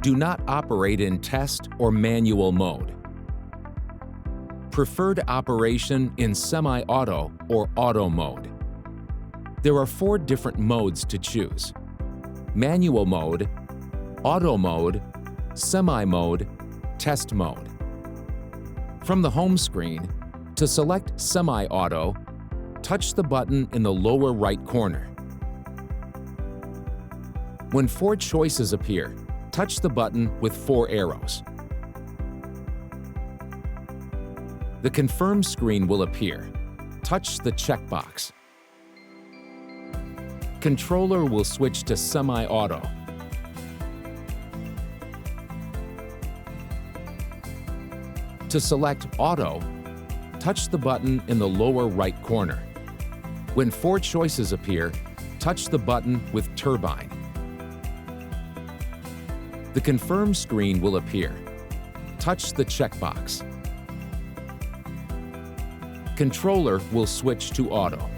Do not operate in test or manual mode. Preferred operation in semi-auto or auto mode. There are 4 different modes to choose: manual mode, auto mode, semi-mode, test mode. From the home screen, to select semi-auto, touch the button in the lower right corner. When 4 choices appear, touch the button with 4 arrows. The Confirm screen will appear. Touch the checkbox. Controller will switch to semi-auto. To select Auto, touch the button in the lower right corner. When 4 choices appear, touch the button with Turbine. The Confirm screen will appear. Touch the checkbox. Controller will switch to Auto.